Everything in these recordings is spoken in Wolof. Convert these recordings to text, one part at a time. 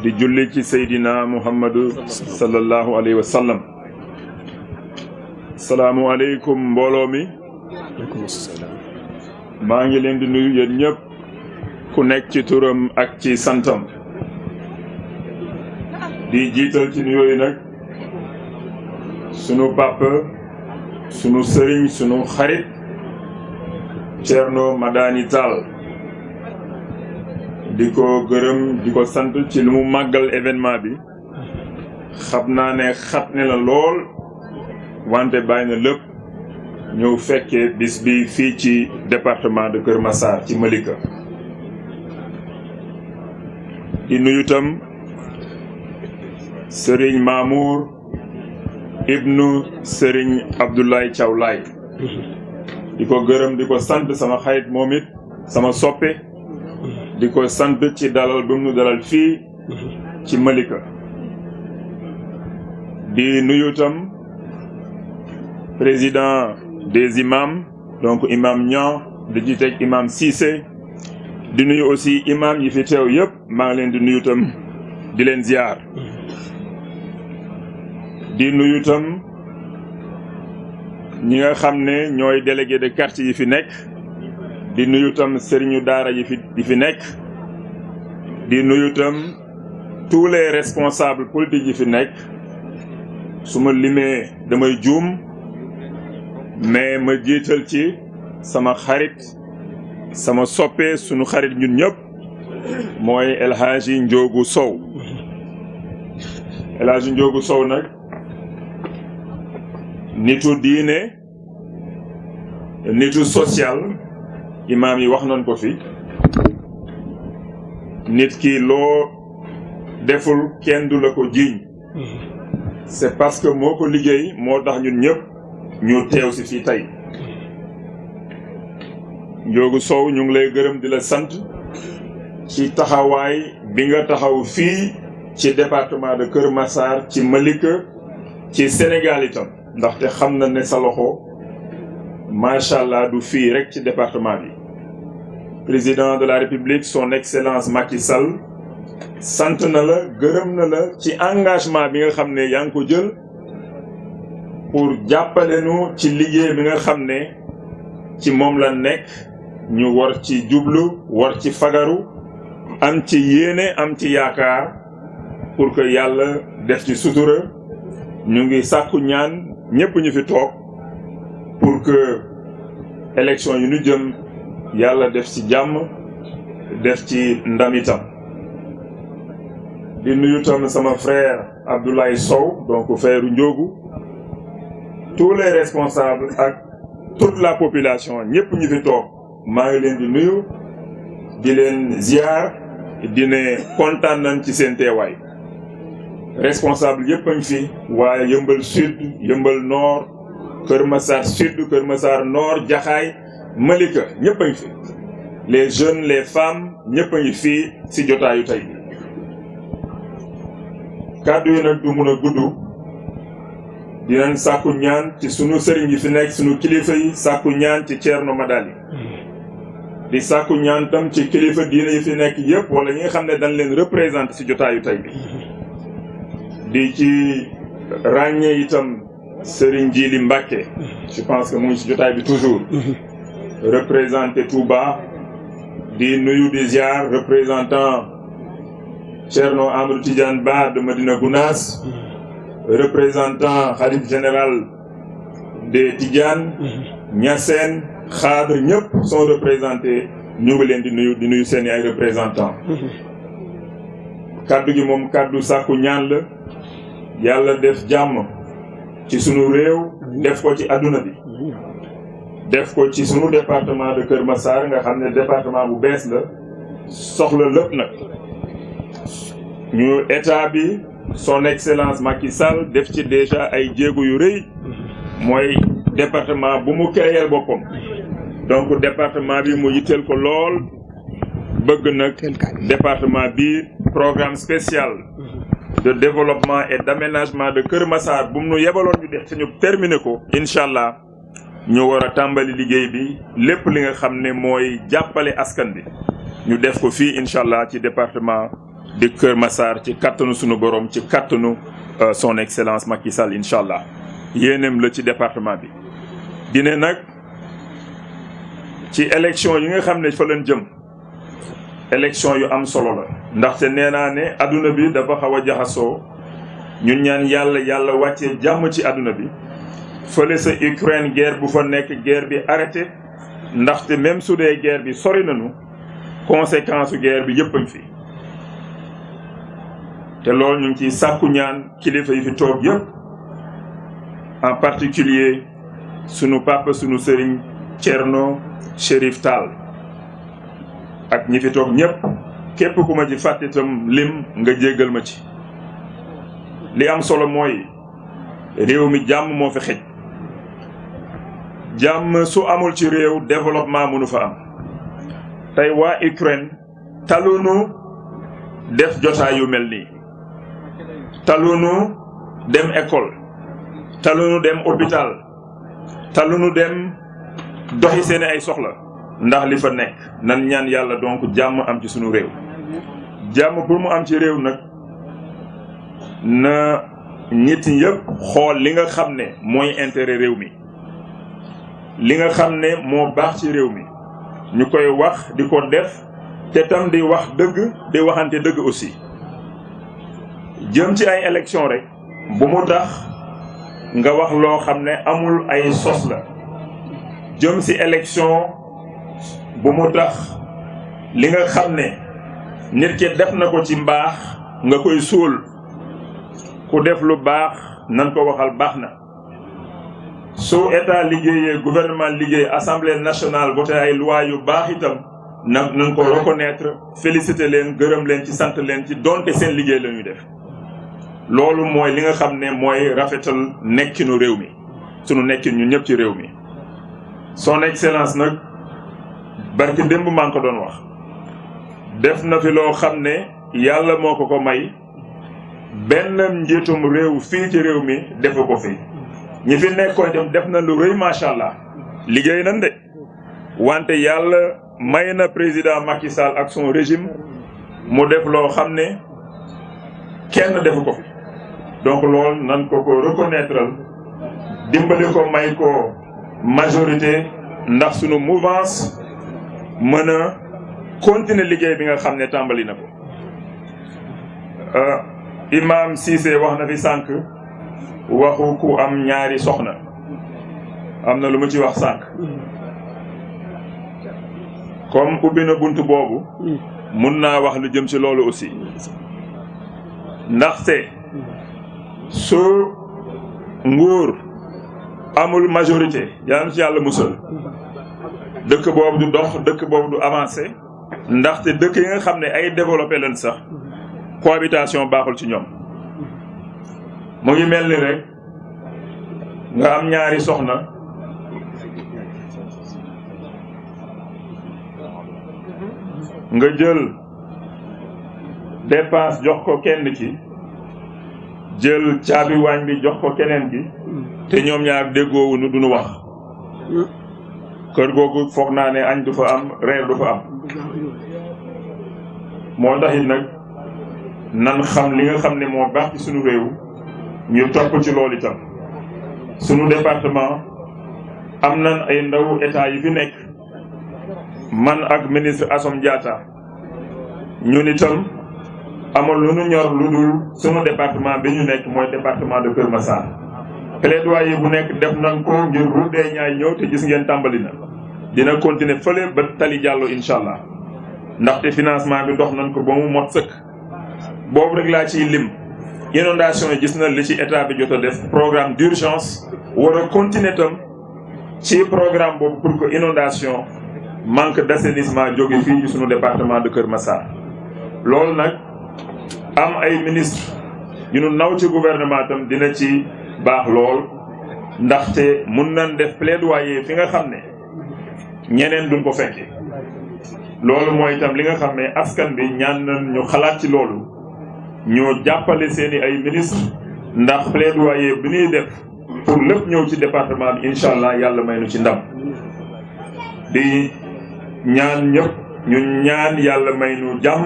di julli ci Seydina Muhammadu sallallahu alayhi wa sallam. salaamu aleykum mbooloo mi. maa ngi leen di nuyu yéen ñëpp ku nekk ci turam ak ci santam. di jiital ci nuyooyu nag sunu papa sunu sëriñ sunu xarit Thierno Madani Tall di ko gërëm di ko sant ci lu mu màggal événement bi. xam naa ne xat ne la lool wante bàyyi na lépp ñëw fekkee bis bi fii ci département de Kër Massar ci Malika. di nuyu tam Serigne Mamour ibnu Serigne Abdoulaye Thiaw Laye di ko gërëm di ko sant sama xarit moom it sama soppe di ko sant ci dalal bi mu dalal fii ci Malika. di nuyu tam président des imams donc imam Niang di ci teg imam Cissé di nuyu aussi imam yi fi teew yëpp maa ngi leen di nuyu tam di leen ziar. di nuyu tam ñi nga xam ne ñooy délégué de quartier yi fi nekk. di nuyu tam sëriñu daara yi fi nekk. di nuyu tam tous les responsables politiques yi fi nekk. su ma limee damay juum mais ma jiital ci sama xarit sama soppe sunu xarit ñun ñëpp mooy El Hadji Ndiogou Sow. El Hadji Ndiogou Sow nag nitu diine nitu social imaam yi wax nañ ko fi. nit ki loo deful kenn du la ko jiiñ. c'est parce que moo ko liggéey moo tax ñun ñëpp ñu teew si fii tey. Ndiogou Sow ñu ngi lay gërëm di la sant ci taxawaay bi nga taxaw fii ci département de Kër Massar ci Malika ci Sénégal itam ndaxte xam na ne sa loxo macha allah du fii rek ci département bi. président de la République son excellence Macky Sall sant na la gërëm na la ci engagement bi nga xam ne yaa ngi ko jël pour jàppale nu ci liggéey bi nga xam ne ci moom la nekk ñu war ci jublu war ci fagaru am ci yéene am ci yaakaar pour que yàlla def ci sutura. ñu ngi sàkku ñaan ñépp ñu fi toog pour que élection yu ñu jëm yàlla def ci jàmm def ci ndam itam. di nuyu tam sama frère Abdoulaye Sow donc frère Ndiogou tous les responsables ak toute la population ñëpp ñu fi toog maa ngi leen di nuyu di leen ziar di ne kontaan nañ ci seen teewaay. responsable yëpp a ngi fi waaye Yëmbal Sud Yëmbal Nord Kër Massar Sud Kër Massar Nord Jaxaay Malika ñëpp a ngi fi. les jeunes les femmes ñëpp a ngi fii ci jotaayu tey bi. kàddu yi nag du mun a gudd dinañ sàkku ñaan ci sunu sëriñ yi fi nekk sunu kilifa yi sàkku ñaan ci Thierno Madani di sàkku ñaan tam ci kilifa diine yi fi nekk yëpp wala ñi nga xam ne dañ leen représenté ci jotaayu tey bi. di ci ràññee itam Serigne Djili Mbacké je pense que mu ngi ci jotaay bi toujours représenté Touba. di nuyu di ziar représentant Thierno Amadou Tidiane Ba de Medina Gounass, représentant Khalife général de Tidiane, Niassène, Khadr, ñëpp sont représentés. ñu ngi leen di nuyu seen ay représentants. kaddu gi moom kaddu sàkku ñaan la yàlla def jàmm ci sunu réew def ko ci adduna bi def ko ci sunu département de Kër Massar nga xam ne département bu bees la soxla lépp nag. ñu état bi son excellence Macky Sall def ci déjà ay jéego yu rëy mooy département bu mu créer boppam donc département bi mu yitteel ko lool bëgg nag département bi programme spécial de développement et d'aménagement de Kër Massar bu mu nu yebaloon ñu def ci ñu terminé ko incha allah ñu war a tàmbali liggéey bi lépp li nga xam ne mooy jàppale askan bi ñu def ko fii incha allah ci département di Kër Massar ci kattanu sunu borom ci kattanu son excellence Macky Sall incha allah yéenem la ci département bi. dine nag ci élection yi nga xam ne fa leen jëm élection yu am solo la ndaxte nee naa ne adduna bi dafa xaw a jaxasoo ñun ñaan yàlla wàccee jàmm ci adduna bi fële sa Ukraine guerre bu fa nekk guerre bi arrêté ndaxte même su dee guerre bi sori nañu conséquence guerre bi yëpp a ngi fi te loolu ñu ngi ciy sàkku ñaan kilifa yi fi toog yëpp en particulier sunu papa sunu sëriñ Thierno Chérif Tall ak ñi fi toog ñëpp képp ku ma ci fàtte itam lim nga jéggal ma ci. li am solo mooy réew mi jàmm moo fi xëj jàmm su amul ci réew développement mënu fa am tey waa Ukraine talunu def jotaay yu mel nii talunu dem école talunu dem hôpital talunu dem doxi seeni ay soxla ndax li fa nekk nan ñaan yàlla donc jàmm am ci sunu réew jàmm pour mu am ci réew nag na nit yëpp xool li nga xam ne mooy intérêt réew mi li nga xam ne moo baax ci réew mi ñu koy wax di ko def te tam di wax dëgg di waxante dëgg aussi jëm ci ay élection rek bu mu tax nga wax loo xam ne amul ay sos la jëm ci élection bu mu tax li nga xam ne nit ki def na ko ci mbaax nga koy suul ku def lu baax nan ko waxal baax na su état liggéeyee gouvernement liggéey assemblée nationale voté ay loi yu baax itam nan ko reconnaître féliciter leen gërëm leen ci sant leen ci donte seen liggéey la ñuy def loolu mooy li nga xam ne mooy rafetal nekkinu réew mi sunu nekkin ñu ñëpp ci réew mi son excellence nag barki démb maa ngi ko doon wax def na fi loo xam ne yàlla moo ko may benn njiitum réew fii ci réew mi defu ko fi ñi fi nekkoon itam def na lu rëy macha allah liggéey nañ de wante yàlla may na président Macky Sall ak son régime mu def loo xam ne kenn defu ko fi donc loolu nan ko reconnaître dimbali ko may ko majorité ndax sunu mouvance mën a continuer liggéey bi nga xam ne tàmbali na ko. Imam Cissé wax na fi sànq waxu ku am ñaari soxna am na lu mu ci wax sànq comme ubbi na bunt boobu mun naa wax lu jëm ci loolu aussi ndaxte su nguur amul majorité yàlla ci yàlla musal dëkk boobu du dox dëkk boobu du avancé ndaxte dëkk yi nga xam ne ay développé leen sax cohabitation baaxul ci ñoom mu ngi mel ni rek nga am ñaari soxna nga jël dépense jox ko kenn ki jël caabi waañ bi jox ko keneen ki te ñoom ñaar déggoowuñu duñu wax kër googu foog naa ne añ du fa am reer du fa am moo taxit nag nan xam li nga xam ne moo baax ci sunu réew ñu topp ci loolu itam sunu département am nan ay ndaw état yi fi nekk man ak ministre Assome Diatta ñun itam amul lu ñu ñor lu dul sunu département bi ñu nekk mooy département de Kër Massar plaidoyer bu nekk def nañ ko ngir route des Niayes ñëw te gis ngeen tàmbali na dina continuer fële ba Tali Diallo incha allah ndaxte financement bi dox nañ ko ba mu mot sëkk boobu rek laa ciy lim inondation yi gis na li ci état bi jot a def programme d'urgence war a continuer tam ci programme boobu pour que inondation manque d'assainissement jóge fii ci sunu département de Kër Massar loolu nag am ay ministre yu nu naw ci gouvernement tam dina ci baax lool ndaxte mun nañ def plaidoyer fi nga xam ne ñeneen duñ ko fekke loolu mooy itam li nga xam ne askan bi ñaan nañ ñu xalaat ci loolu ñoo jàppale seeni ay ministre ndax plaidoyer bi ñuy def pour lépp ñëw ci département bi incha allah yàlla may nu ci ndam di ñaan ñëpp ñu ñaan yàlla may nu jàmm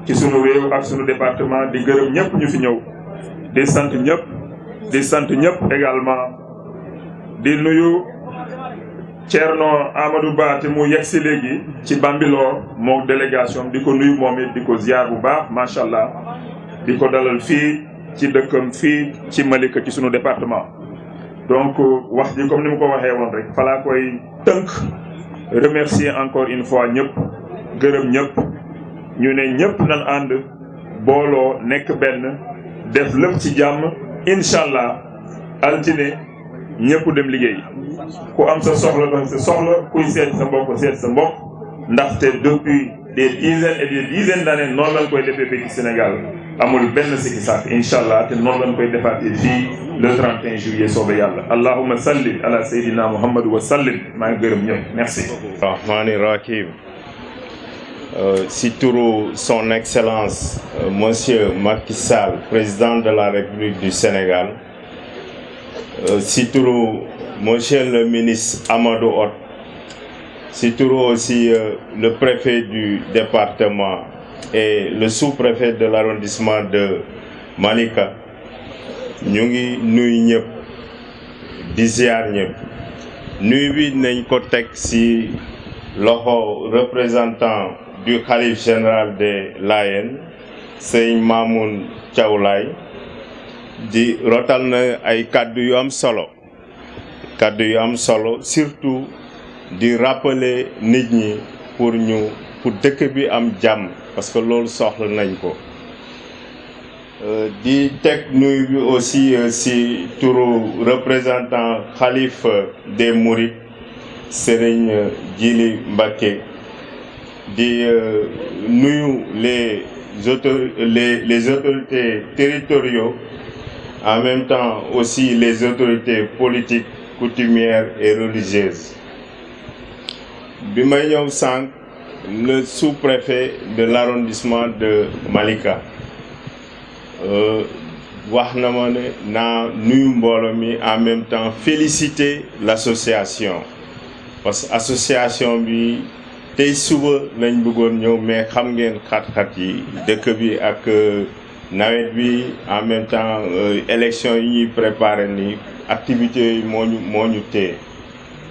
ci sunu réew ak sunu département di gërëm ñëpp ñu fi ñëw di sant ñëpp également di nuyu Thierno Amadou Ba te mu yegg si léegi ci Bambilor moom délégation di ko nuyu moom it di ko ziar bu baax macha allah di ko dalal fii ci dëkkam fii ci Malika ci sunu département. donc wax ji comme ni mu ko waxee woon rek falaa koy tënk remercier encore une fois ñëpp gërëm ñëpp ñu ne ñëpp nan ànd booloo nekk benn def lépp ci jàmm incha allah altine ñëpp dem liggéey ku am sa soxla doon sa soxla kuy seet sa mbokk ndaxte depuis des dizaines et des dizaines d'années noonu lañ koy defee fii ci Sénégal amul benn sikki sàkk incha allah te noonu lañ koy defaatee fii le 31 juillet soobee yàlla allahumma salli ala sayyidina muhammad wa sallim maa ngi gërëm ñëpp merci. rahmani rahim si turu son excellence monsieur Macky Sall président de la République du Sénégal si turu monsieur le ministre Amadou Hott si turu aussi le préfet du département et le sous-préfet de l'arrondissement de Malika ñu ngi nuyu ñëpp di ziar ñëpp nuyu bi nañ ko teg ci loxo représentant du khalife général des Layènes Sëñ Mamoun Thiaw Laye di rotal na ay kàddu yu am solo surtout di rappeler nit ñi pour dëkk bi am jàmm parce que loolu soxla nañ ko di teg nuyu bi aussi ci turu représentant xalif des Mourides Serigne Djili Mbacké di nuyu les autorités territoriaux en même temps aussi les autorités politiques coutumières et religieuses bi may ñëw sànq le sous-préfet de l'arrondissement de Malika wax na ma ne naa nuyu mbooloo mi en même temps féliciter l'association parce que association bi tey suba lañ bëggoon ñëw mais xam ngeen xat-xat yi dëkk bi ak nawet bi en même temps élection yi ñuy préparer ni activités yi moo ñu téye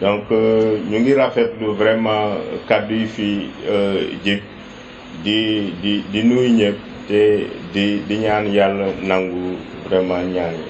donc ñu ngi rafetlu vraiment kàddu yi fi jib di nuyu ñëpp te di ñaan yàlla nangu vraiment ñaan yi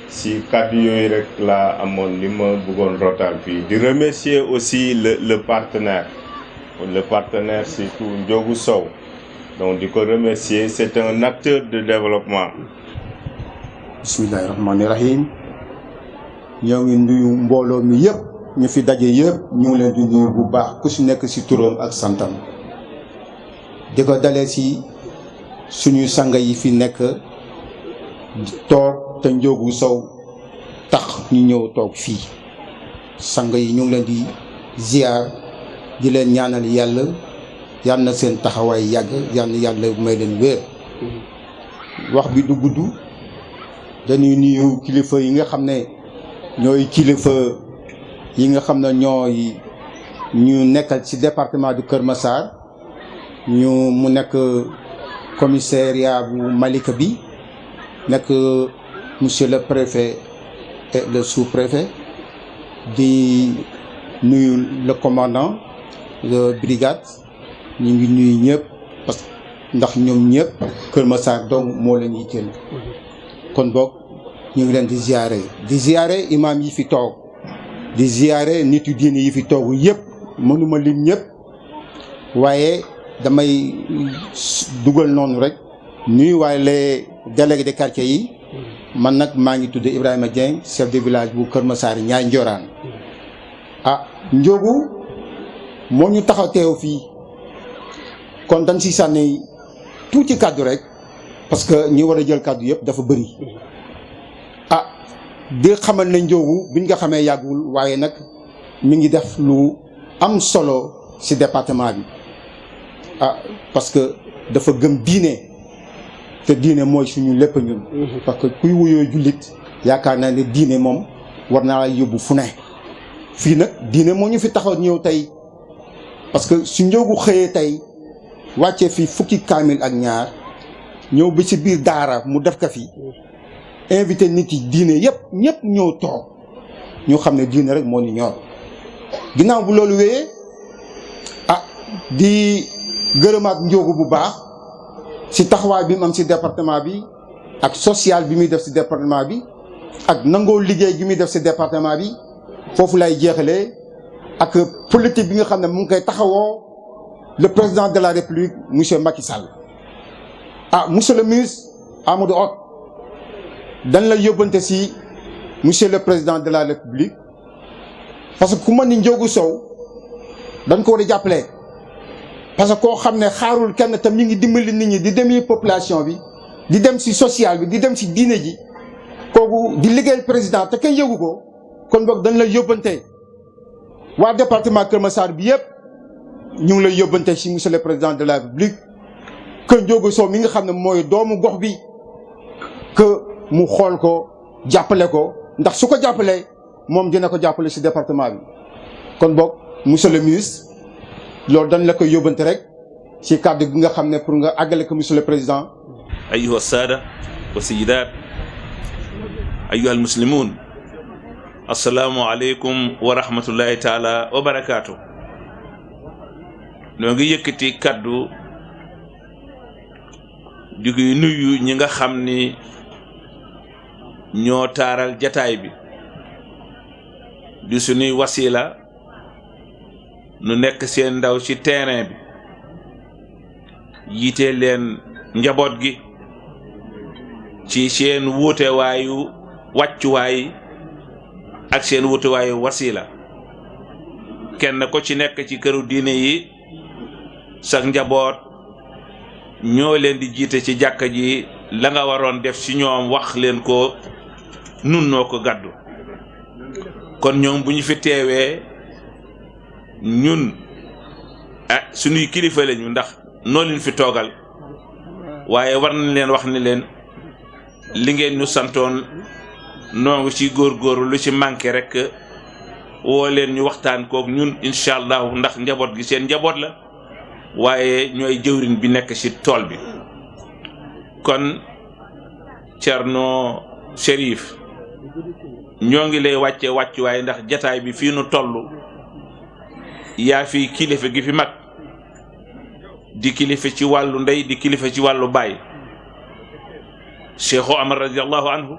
si kàddu yooyu rek laa amoon li ma bëggoon rotal fii di remercier aussi le partenaire surtout Ndiogou Sow donc di ko remercier c'est un acteur de développement. bismillahi rahmani rahim ñoo ngi nuyu mbooloo mi yëpp ñu fi daje yëpp ñu ngi leen di nuyu bu baax ku si nekk si turam ak santam di ko dalee si suñu sanga yi fi nekk toog te Ndiogou Sow tax ñu ñëw toog fii sanga yi ñu ngi leen di ziar di leen ñaanal yàlla yal na seen taxawaay yàgg yal na yàlla may leen wér. wax bi du gudd dañuy nuyu kilifa yi nga xam ne ñooy kilifa yi nga xam ne ñooy ñu nekkal ci département du Kër Massar mu nekk commissariat bu Malika bi nekk monsieur le préfet et le sous-préfet di nuyu le commandant de brigade ñu ngi nuyu ñëpp parce que ndax ñoom ñëpp Kër Massar donc moo leen yitteel kon boog ñu ngi leen di ziare imam yi fi toog di ziare nitu diine yi fi toog yëpp mënuma lim ñëpp waaye damay dugal noonu rek nuyu waaye les délégués de quartier yi man nag maa ngi tudd Ibrahima Dieng chef de village bu Kër Massar Ñaay Njoraan Ndiogou moo ñu taxaw teew fii kon dañ si sànni tuuti kàddu rek parce que ñi war a jël kàddu yëpp dafa bëri di xamal ne Ndiogou biñ nga xamee yàggul waaye nag mi ngi def lu am solo si département bi parce que dafa gëm diine te diine mooy suñu lépp ñun parce que kuy wuyoo jullit yaakaar naa ne diine moom war naa la yóbbu fu ne fii nag diine moo ñu fi taxaw ñëw tey parce que su Ndiogou xëyee tey wàccee fi fukki kaamil ak ñaar ñëw ba ci biir daara mu def ko fi invité nit yi diine yëpp ñëpp ñëw toog ñu xam ne diine rek moo ni ñor ginnaaw bu loolu wéyee di gërëmaat njóogu bu baax ci taxawaay bi mu am ci département bi ak social bi muy def ci département bi ak nangoo liggéey gi muy def ci département bi foofu lay jeexalee ak politique bi nga xam ne mu ngi koy taxawoo le président de la république monsieur Macky Sall monsieur le ministre Amadou Hott dañ la yóbbante ci monsieur le président de la république parce que ku mën ni Ndiogou Sow dañ ko war a jàppale parce que koo xam ne xaarul kenn tam mi ngi dimbali nit ñi di dem population bi di dem ci social bi di dem ci diine ji kooku di liggéeyal président te kenn yëgu ko kon boog dañ la yóbbante waa département Kër Massar bi yëpp ñu ngi lay yóbbante ci monsieur le président de la république que Ndiogou Sow mi nga xam ne mooy doomu gox bi que mu xool ko jàppale ko ndax su ko jàppalee moom dina ko jàppale ci département bi kon boog monsieur le ministre loolu dañ la koy yóbbante rek ci kàddu gi nga xam ne pour nga àggale ko monsieur le président. أيها السادة والسيدات أيها المسلمون السلام عليكم ورحمة الله تعالى وبركاته noo ngi yëkkati kaddu di nuyu ñi nga xam ni ñoo taaral jataay bi di suñuy wasila nu nekk seen ndaw ci terrain bi yiite leen njaboot gi ci seen wuutewaayu wàccuwaay ak seen wuutewaayu wasila kenn ko ci nekk ci këru diine yi sax njaboot ñoo leen di jiite ci jàkka ji la nga waroon def ci ñoom wax leen ko nun noo ko gàddu kon ñoom bu ñu fi teewee ñun suñuy kilifa lañu ndax noo leen fi toogal waaye war nañ leen wax ni leen li ngeen ñu santoon noo ngi ci góorgóorlu lu ci manqué rek woo leen ñu waxtaan kook ñun incha allahu ndax njaboot gi seen njaboot la waaye ñooy jëwriñ bi nekk ci tool bi kon Thierno Chérif ñoo ngi lay wàcce wàccuwaay ndax jataay bi fii nu toll yaa fi kilifa gi fi mag di kilifa ci wàllu ndey di kilifa ci wàllu baay Cheikh Omar radiallahu anhu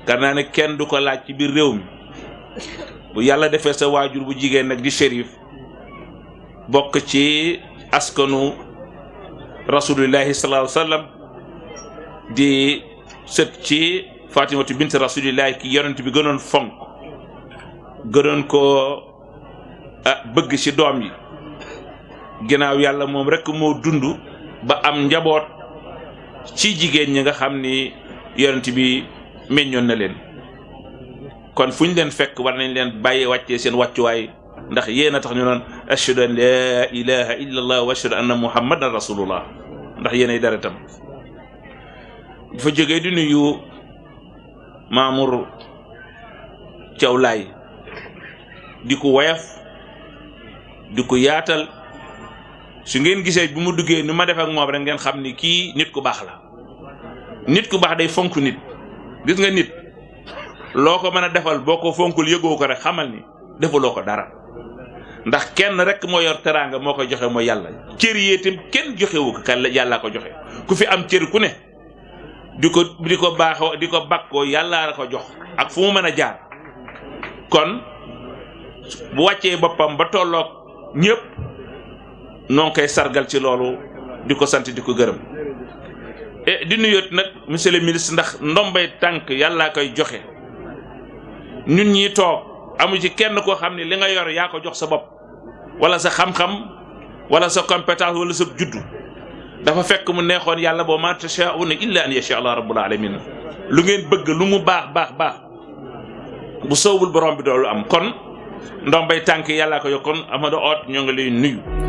gar naa ne kenn du ko laaj ci biir réew mi bu yàlla defee sa waajur bu jigéen nag di Chérif bokk ci askanu rasulillahi sallallahu alayhi wa sallam di sët ci Fatimatu bint rasulillahi ki yonent bi gënoon fonk gënoon ko bëgg ci doom yi ginnaaw yàlla moom rek moo dund ba am njaboot ci jigéen ñi nga xam ni yonent bi meññoon na leen kon fu ñu leen fekk war nañ leen bàyyi wàccee seen wàccuwaay ndax yéen a tax ñu naan ashhadu an laa ilaha illa allah wa ashhadu anna muhammadan rasulullah ndax yéenay dara tam dafa jógee di nuyu Mamour Thiaw Laye di ko woyof di ko yaatal su ngeen gisee bi mu duggee ni ma def ak moom rek ngeen xam ni kii nit ku baax la nit ku baax day fonk nit gis nga nit loo ko mën a defal boo ko fonkul yëgoo ko rek xamal ni defaloo ko dara ndax kenn rek moo yor teraanga moo koy joxe mooy yàlla cër yi itam kenn joxewu ko kan yàllaa ko joxe ku fi am cër ku ne di ko baaxoo di ko bakkoo yàllaa la ko jox ak fu mu mën a jaar kon bu wàccee boppam ba tolloog ñëpp noo koy sargal ci loolu di ko sant di ko gërëm di nuyoot nag monsieur le ministre ndax ndombay tànk yàllaa koy joxe ñun ñi toog amu ci kenn koo xam ne li nga yor yaa ko jox sa bopp wala sa xam-xam wala sa compétence wala sa juddu dafa fekk mu neexoon yàlla boo ma tashaa'una illa an yasha Allah rabbul alamin lu ngeen bëgg lu mu baax bu soobul borom bi doolu am kon ndombay tànk yàllaa ko yokkoon Amadou Hott ñoo ngi lay nuyu